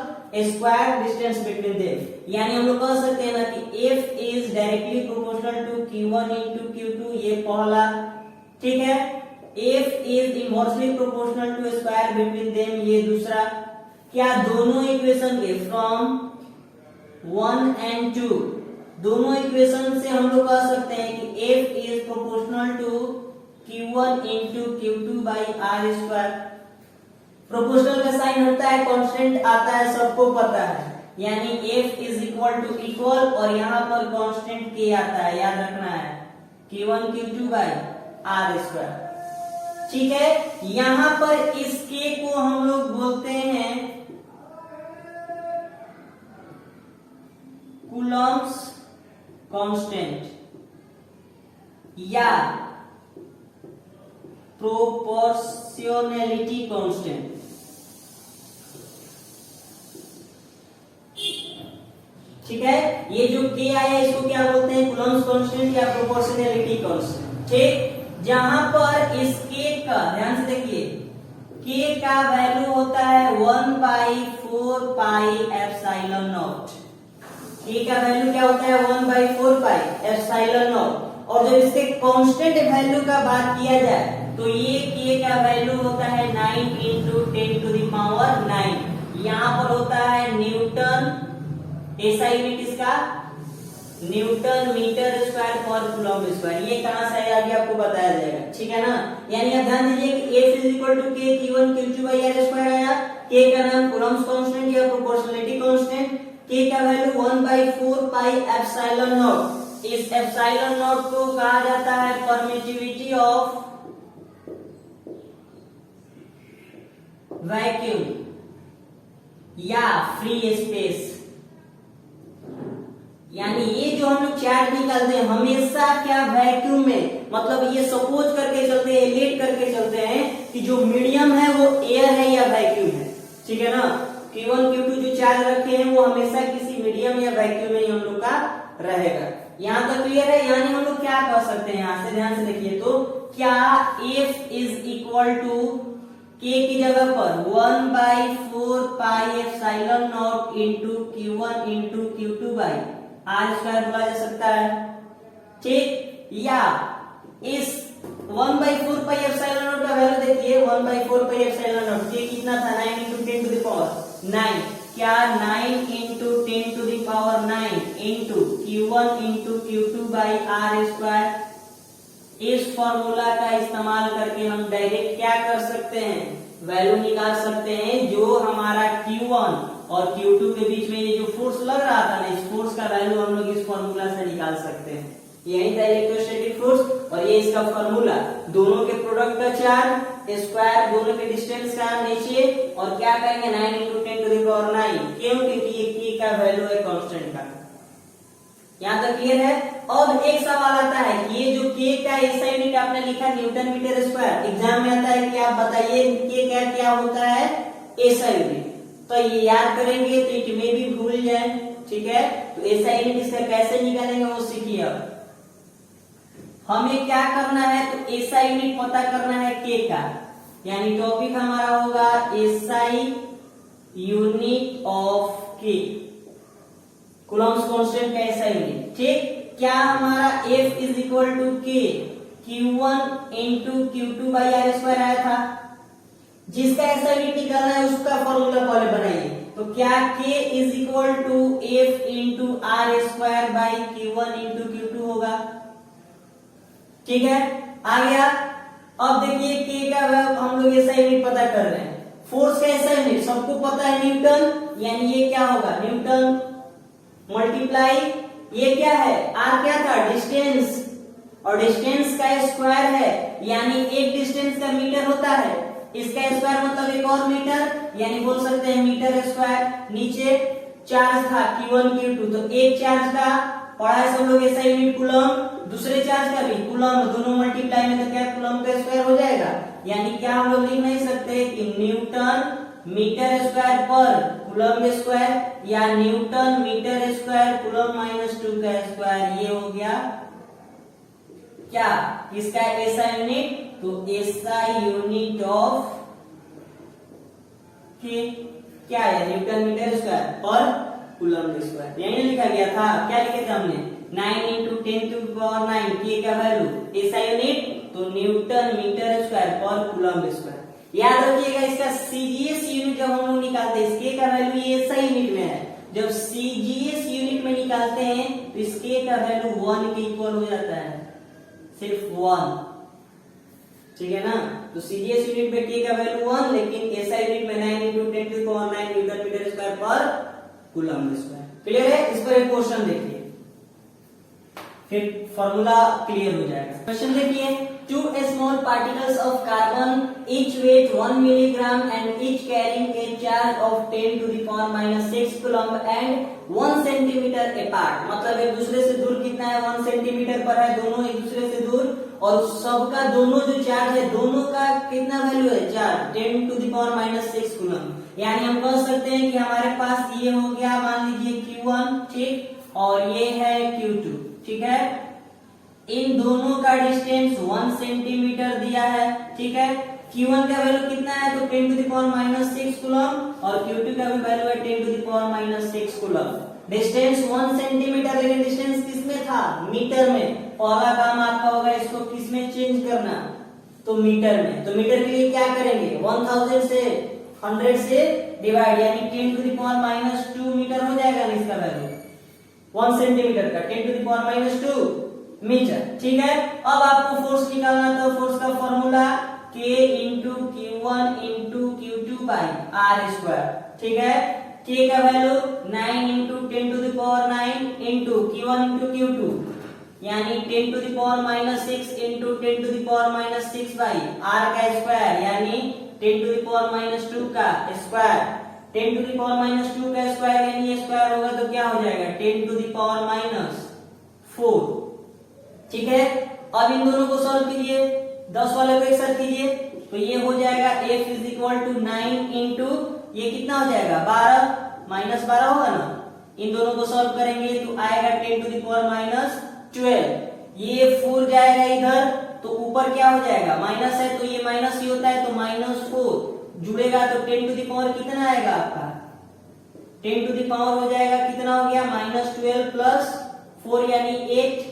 square distance between them, यानी हम लोग कह सकते हैं ना कि F is directly proportional to Q1 into Q2, ये पहला, ठीक है। F is inversely proportional to square between them, ये दूसरा। क्या दोनों इक्वेशन के फ्रॉम 1 एंड 2, दोनों इक्वेशन से हम लोग कह सकते हैं कि F is proportional to Q1 into Q2 by r square. प्रोपोर्शनल का साइन होता है, कांस्टेंट आता है, सबको पता है, यानी F is equal to equal, और यहाँ पर कांस्टेंट K आता है, याद रखना है, Q1 Q2 by r square, ठीक है। यहां पर इस K को हम लोग बोलते हैं कूलम्स कांस्टेंट या प्रोपोर्शनैलिटी कांस्टेंट, ठीक है। ये जो K आया इसको क्या बोलते हैं, कूलम्स कांस्टेंट या प्रोपोर्शनैलिटी कांस्टेंट, ठीक। जहां पर इस K का, ध्यान से देखिए, K का वैल्यू होता है 1/4 पाई एप्सिलॉन नॉट। K का वैल्यू क्या होता है, 1/4 पाई एप्सिलॉन नॉट। और जब इसके कांस्टेंट वैल्यू का बात किया जाए तो ये K का वैल्यू होता है 9 इंटू 10 टू द पावर 9। यहाँ पर होता है न्यूटन, ऐसा यूनिट इसका न्यूटन मीटर स्क्वायर पर कूलम स्क्वायर। ये कहां से आया अभी आपको बताया जाएगा, ठीक है ना। यानी आप ध्यान दीजिए कि F is equal to K Q1 Q2 by r square आया। K का नाम कूलम्स कांस्टेंट या प्रोपोर्शनैलिटी कांस्टेंट, K का वैल्यू 1/4 पाई एप्सिलॉन नॉट। इस एप्सिलॉन नॉट को कहा जाता है परमिटिविटी ऑफ वैक्यूम या फ्री स्पेस। यानी ये जो हम लोग चार्ज निकालते हैं हमेशा क्या वैक्यूम में, मतलब ये सपोज करके चलते हैं, लेट करके चलते हैं कि जो मीडियम है वो एयर है या वैक्यूम है, ठीक है ना। Q1 Q2 जो चार्ज रखे हैं वो हमेशा किसी मीडियम या वैक्यूम में ही हम लोग का रहेगा। यहाँ तक क्लियर है। यानी हम लोग क्या कर सकते हैं, यहाँ से ध्यान से देखिए, तो क्या F is equal to K की जगह पर 1/4 pi epsilon naught into Q1 into Q2 by r square बोला जा सकता है, ठीक। या इस 1/4 पाई एप्सिलॉन नॉट का वैल्यू देखिए, 1/4 पाई एप्सिलॉन नॉट K कितना था, 9 इंटू 10 टू द पावर 9। क्या 9 into 10 to the power 9 into Q1 into Q2 by r square. इस फॉर्मूला का इस्तेमाल करके हम डायरेक्ट क्या कर सकते हैं, वैल्यू निकाल सकते हैं जो हमारा Q1 और Q2 के बीच में ये जो फोर्स लग रहा था ना, इस फोर्स का वैल्यू हम लोग इस फॉर्मूला से निकाल सकते हैं। यही था इलेक्ट्रोस्टैटिक फोर्स और ये इसका फॉर्मूला। दोनों के प्रोडक्ट का चार्ज स्क्वायर, दोनों के डिस्टेंस का नीचे, और क्या करेंगे 9 इंटू 10 टू द पावर 9, क्यों, क्योंकि ये K का वैल्यू है कांस्टेंट का। यहाँ तक क्लियर है। अब एक सवाल आता है कि ये जो K का ऐसा यूनिट आपने लिखा न्यूटन मीटर स्क्वायर, एग्जाम में आता है कि आप बताइए K का क्या होता है, ऐसा यूनिट। तो ये याद करेंगे तो इट में भी भूल जाए, ठीक है। तो ऐसा यूनिट इसका कैसे निकालेंगे वो सीखिए। अब हमें क्या करना है, तो ऐसा यूनिट पता करना है K का, यानी टॉपिक हमारा होगा SI unit of K, Coulomb's constant का ऐसा यूनिट, ठीक। क्या हमारा F is equal to K Q1 into Q2 by r square आया था, जिसका ऐसा यूनिट निकालना है उसका फॉर्मूला पहले बनाइए। तो क्या k is equal to F into r square by Q1 into Q2 होगा। ठीक है, आ गया। अब देखिए k का वैल्यू हम लोग ऐसा यूनिट पता कर रहे हैं, फोर्स का ऐसा यूनिट सबको पता है न्यूटन, यानी ये क्या होगा न्यूटन मल्टीप्लाई ये क्या है r क्या था डिस्टेंस, और डिस्टेंस का स्क्वायर है यानी एक डिस्टेंस का मीटर होता है, इसका स्क्वायर मतलब एक और मीटर, यानी बोल सकते हैं मीटर स्क्वायर। नीचे चार्ज था Q1 Q2, तो एक चार्ज का पढ़ा है सब लोग ऐसा यूनिट कूलम, दूसरे चार्ज का भी कूलम, दोनों मल्टीप्लाई में तो क्या कूलम का स्क्वायर हो जाएगा, यानी क्या हम लोग लिख नहीं सकते कि न्यूटन मीटर स्क्वायर पर कूलम स्क्वायर, या newton metre square coulomb minus 2 का स्क्वायर, ये हो गया क्या इसका ऐसा यूनिट, तो ऐसा यूनिट ऑफ क्या है न्यूटन मीटर स्क्वायर पर कूलम स्क्वायर। यही लिखा गया था, क्या लिखे थे हमने 9 इंटू 10 टू पावर 9 की का वैल्यू ऐसा यूनिट, तो न्यूटन मीटर स्क्वायर पर कूलम स्क्वायर। याद रखिएगा इसका सीजीएस यूनिट जब हम लोग निकालते हैं इसके का वैल्यू ये ऐसा यूनिट में है, जब सीजीएस यूनिट में निकालते हैं तो इसके का वैल्यू 1 के इक्वल हो जाता है, सिर्फ 1। ठीक है ना, तो सीजीएस यूनिट में k का वैल्यू 1, लेकिन ऐसा यूनिट में 9 into 10 to power 9 newton metre square पर कूलम स्क्वायर। क्लियर है, इस पर एक क्वेश्चन देखिए फिर फॉर्मूला क्लियर हो जाएगा। क्वेश्चन देखिए, two small particles of carbon each weight 1 milligram and each carrying a charge of 10 to the power minus 6 coulomb and 1 centimeter apart, मतलब एक दूसरे से दूर कितना है 1 सेंटीमीटर पर है, दोनों एक दूसरे से दूर, और सबका दोनों जो चार्ज है दोनों का कितना वैल्यू है charge 10 to the power minus 6 coulomb, यानी हम कह सकते हैं कि हमारे पास ये हो गया मान लीजिए Q1 ठीक, और ये है Q2 ठीक है, इन दोनों का डिस्टेंस 1 सेंटीमीटर दिया है। ठीक है, Q1 का वैल्यू कितना है तो 10 to the power minus 6 coulomb, और Q2 का भी वैल्यू है 10 to the power minus 6 coulomb. Distance 1 centimetre, लेकिन डिस्टेंस किसमें था मीटर में, पहला काम आपका होगा इसको किसमें चेंज करना, तो मीटर में। तो मीटर के लिए क्या करेंगे 1000 से 100 से डिवाइड, यानी 10 to the power minus 2 metre हो जाएगा ना इसका वैल्यू 1 सेंटीमीटर का 10 to the power minus 2 metre. ठीक है, अब आपको फोर्स निकालना, तो फोर्स का formula K into Q1 into Q2 by r square. ठीक है, K का value 9 into 10 to the power 9 into Q1 into Q2, यानी 10 to the power minus 6 into 10 to the power minus 6 by r का square, यानी 10 to the power minus 2 का square. 10 to the power minus 2 का square यानी ये square होगा तो क्या हो जाएगा 10 टू द पावर माइनस 4। ठीक है, अब इन दोनों को सॉल्व कीजिए, 10 वाले को एक साथ कीजिए, तो ये हो जाएगा f is equal to 9 into ये कितना हो जाएगा 12 माइनस 12 होगा ना, इन दोनों को सॉल्व करेंगे तो आएगा 10 टू द पावर माइनस 12, ये 4 जाएगा इधर तो ऊपर क्या हो जाएगा माइनस है, तो ये माइनस ही होता है तो माइनस 4 जुड़ेगा तो 10 टू द पावर कितना आएगा आपका 10 टू द पावर हो जाएगा कितना हो गया माइनस 12 प्लस 4 यानी 8,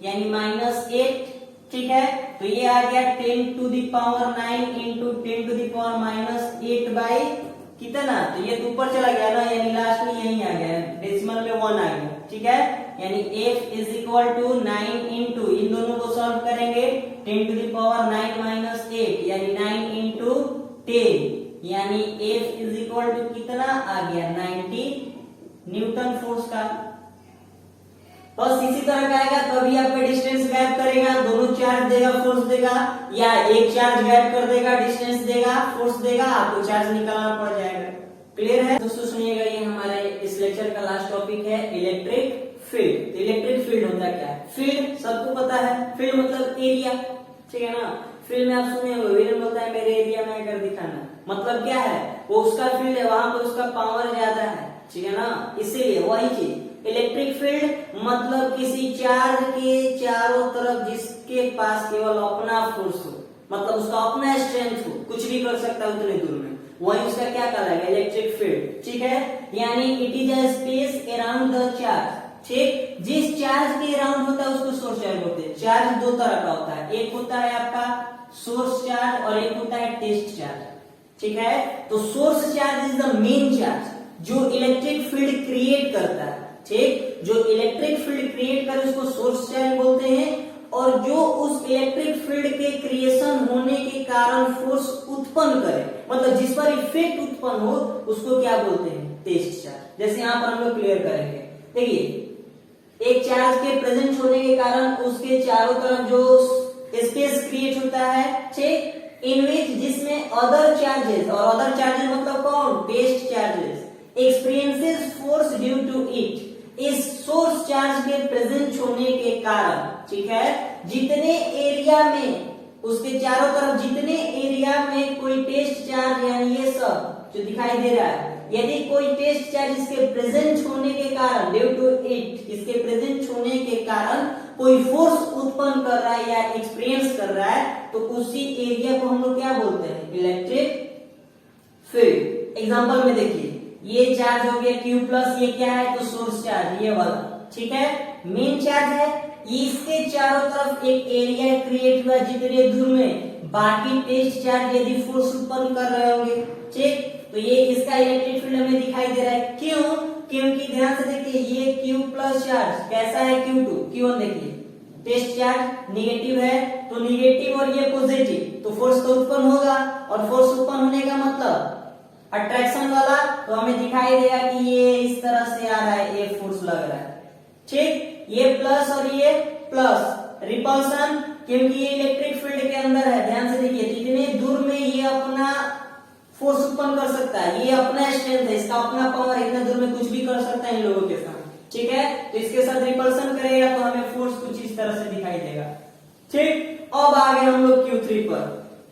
यानी माइनस 8। ठीक है, तो ये आ गया 10 to the power 9 into 10 to the power minus 8 बाई कितना, तो ये तो ऊपर चला गया ना, यानी लास्ट में यही आ गया डेसिमल में 1 आ गया। ठीक है, यानी f is equal to 9 into इन दोनों को सॉल्व करेंगे 10 टू द पावर 9 माइनस 8 यानी 9 इंटू 10, यानी f इज इक्वल टू कितना आ गया 90 न्यूटन फोर्स का। बस इसी तरह का आएगा, कभी आपका डिस्टेंस गायब करेगा, दोनों चार्ज देगा फोर्स देगा, या एक चार्ज गायब कर देगा डिस्टेंस देगा फोर्स देगा, आपको चार्ज निकालना पड़ जाएगा। क्लियर है दोस्तों, सुनिएगा, ये हमारे इस लेक्चर का लास्ट टॉपिक है इलेक्ट्रिक फील्ड। इलेक्ट्रिक फील्ड होता क्या है, फील्ड सबको पता है, फील्ड मतलब एरिया। ठीक है ना, फील्ड में आप सुने होंगे विलन बोलता है मेरे एरिया में अगर दिखाना, मतलब क्या है वो उसका फील्ड है, वहां पर उसका पावर ज्यादा है। ठीक है ना, इसीलिए वही चीज इलेक्ट्रिक फील्ड मतलब किसी चार्ज के चारों तरफ जिसके पास केवल अपना फोर्स हो, मतलब उसका अपना स्ट्रेंथ हो, कुछ भी कर सकता है उतने दूर में, वही उसका क्या कहलाएगा इलेक्ट्रिक फील्ड। ठीक है, यानी it is a space around the charge. ठीक, जिस चार्ज के अराउंड होता है उसको सोर्स चार्ज बोलते हैं। चार्ज दो तरह का होता है, एक होता है आपका सोर्स चार्ज और एक होता है टेस्ट चार्ज। ठीक है। तो source charge is the main charge जो इलेक्ट्रिक फील्ड क्रिएट करता है, ठीक, जो इलेक्ट्रिक फील्ड क्रिएट करे उसको सोर्स चार्ज बोलते हैं, और जो उस इलेक्ट्रिक फील्ड के क्रिएशन होने के कारण फोर्स उत्पन्न करे, मतलब जिस पर इफेक्ट उत्पन्न हो, उसको क्या बोलते हैं, टेस्ट चार्ज। जैसे यहाँ पर हम लोग क्लियर करेंगे, देखिए एक चार्ज के प्रेजेंट होने के कारण उसके चारों तरफ जो स्पेस क्रिएट होता है, ठीक, इन विच जिसमें अदर चार्जेस, और अदर चार्जेस मतलब कौन, test charges, experiences force due to it, इस सोर्स चार्ज के प्रेजेंट होने के कारण, ठीक है, जितने एरिया में उसके चारों तरफ जितने एरिया में कोई टेस्ट चार्ज यानी ये सब जो दिखाई दे रहा है, यदि कोई टेस्ट चार्ज इसके प्रेजेंट होने के कारण, ड्यू टू इट, इसके प्रेजेंट होने के कारण कोई फोर्स उत्पन्न कर रहा है या एक्सपीरियंस कर रहा है, तो उसी एरिया को हम लोग क्या बोलते हैं, इलेक्ट्रिक फील्ड। एग्जांपल में देखिए, ये चार्ज हो गया Q प्लस, ये क्या है, तो सोर्स चार्ज, ये वाला, ठीक है, मेन चार्ज है, इसके चारों तरफ एक एरिया क्रिएट हुआ जितने दूर में बाकी टेस्ट चार्ज यदि फोर्स उत्पन्न कर रहे होंगे, ठीक, तो ये इसका इलेक्ट्रिक फील्ड हमें दिखाई दे रहा है। क्यों, क्योंकि ध्यान से देखिए ये Q प्लस चार्ज कैसा है, Q2, Q1 देखिए टेस्ट चार्ज निगेटिव है, तो निगेटिव और ये पॉजिटिव, तो फोर्स तो उत्पन्न होगा, और फोर्स उत्पन्न होने का मतलब अट्रैक्शन वाला, तो हमें दिखाई देगा कि ये इस तरह से आ रहा है, ये फोर्स लग रहा है, ठीक, ये प्लस और ये प्लस, रिपल्सन, क्योंकि ये इलेक्ट्रिक फील्ड के अंदर है, ध्यान से देखिए जितने दूर में ये अपना फोर्स उत्पन्न कर सकता है, ये अपना स्ट्रेंथ है, इसका अपना पावर, इतना दूर में कुछ भी कर सकता है इन लोगों के साथ, ठीक है, तो इसके साथ रिपल्सन करेगा तो हमें फोर्स कुछ इस तरह से दिखाई देगा, ठीक। अब आगे हम लोग Q3 पर,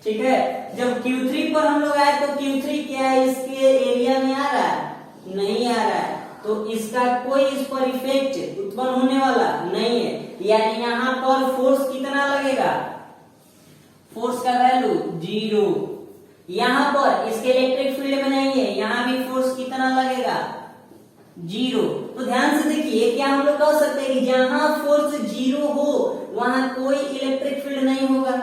ठीक है, जब Q3 पर हम लोग आए तो Q3 क्या है, इसके एरिया में आ रहा है, नहीं आ रहा है, तो इसका कोई इस पर इफेक्ट उत्पन्न होने वाला नहीं है, यानी यहाँ पर फोर्स कितना लगेगा, फोर्स का वैल्यू 0, यहाँ पर इसके इलेक्ट्रिक फील्ड में नहीं है, यहाँ भी फोर्स कितना लगेगा, 0। तो ध्यान से देखिए क्या हम लोग कह सकते हैं कि जहां फोर्स 0 हो वहां कोई इलेक्ट्रिक फील्ड नहीं होगा,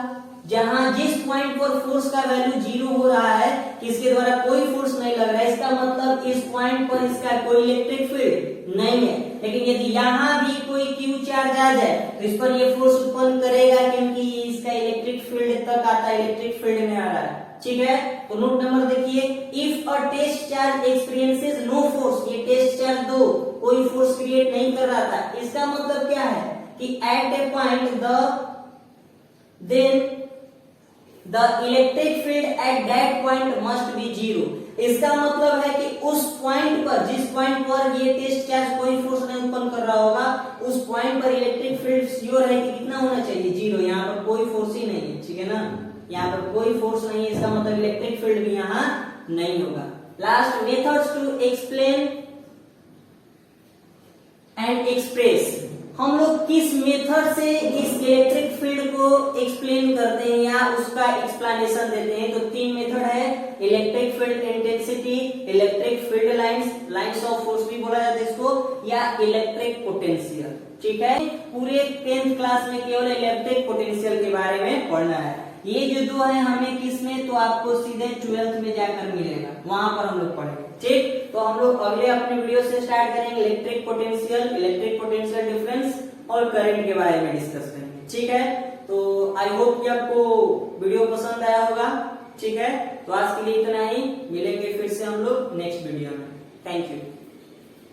जहां जिस पॉइंट पर फोर्स का वैल्यू 0 हो रहा है, इसके द्वारा कोई फोर्स नहीं लग रहा है, इसका मतलब इस पॉइंट पर इसका कोई इलेक्ट्रिक फील्ड नहीं है। लेकिन यदि यहाँ भी कोई Q चार्ज आ जाए तो इस पर ये फोर्स उत्पन्न करेगा, क्योंकि इसका इलेक्ट्रिक फील्ड तक आता है, इलेक्ट्रिक फील्ड में आ रहा है, ठीक है। तो नोट नंबर देखिए, if a test charge experiences no force, ये टेस्ट चार्ज 2 कोई फोर्स क्रिएट नहीं कर रहा था, इसका मतलब क्या है कि at a point then the electric field at that point must be 0। इसका मतलब है कि उस पॉइंट पर, जिस पॉइंट पर ये टेस्ट चार्ज कोई फोर्स नहीं उत्पन्न कर रहा होगा, उस पॉइंट पर इलेक्ट्रिक फील्ड श्योर है कि कितना होना चाहिए, 0। यहाँ पर कोई फोर्स ही नहीं है, ठीक है ना, यहाँ पर कोई फोर्स नहीं है, इसका मतलब इलेक्ट्रिक फील्ड भी यहाँ नहीं होगा। Last, methods to explain and express, हम लोग किस मेथड से इस इलेक्ट्रिक फील्ड को एक्सप्लेन करते हैं या उसका एक्सप्लेनेशन देते हैं, तो 3 मेथड है, electric field intensity, electric field lines of force भी बोला जाता है इसको, या इलेक्ट्रिक पोटेंशियल, ठीक है। पूरे 10th क्लास में केवल इलेक्ट्रिक पोटेंशियल के बारे में पढ़ना है, ये जो 2 है हमें किस में, तो आपको सीधे 12th में जाकर मिलेगा, वहां पर हम लोग पढ़ेंगे, ठीक। तो हम लोग अगले अपने वीडियो से स्टार्ट करेंगे इलेक्ट्रिक पोटेंशियल डिफरेंस और करंट के बारे में डिस्कस करेंगे, ठीक है। तो आई होप कि आपको वीडियो पसंद आया होगा, ठीक है। तो आज के लिए इतना ही, मिलेंगे फिर से हम लोग नेक्स्ट वीडियो में, थैंक यू।